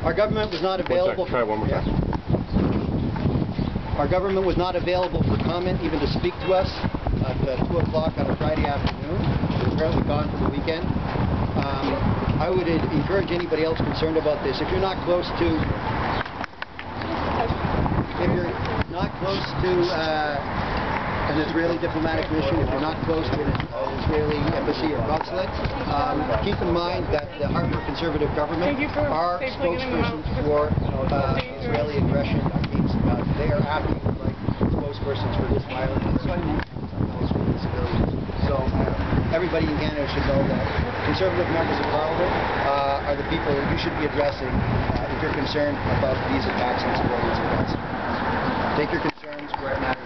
Our government was not available. Try one more time. Our government was not available for comment, even to speak to us at 2 o'clock on a Friday afternoon. They're apparently gone for the weekend. I would encourage anybody else concerned about this. If you're not close to, an Israeli diplomatic mission, if you're not close to an Israeli embassy or consulate, keep in mind that the Harper Conservative government are spokespersons for Israeli aggression against Gaza. They are acting like spokespersons for this violence against civilians. So everybody in Canada should know that Conservative members of Parliament are the people you should be addressing if you're concerned about these attacks on civilians in Gaza. Take your concerns where it matters.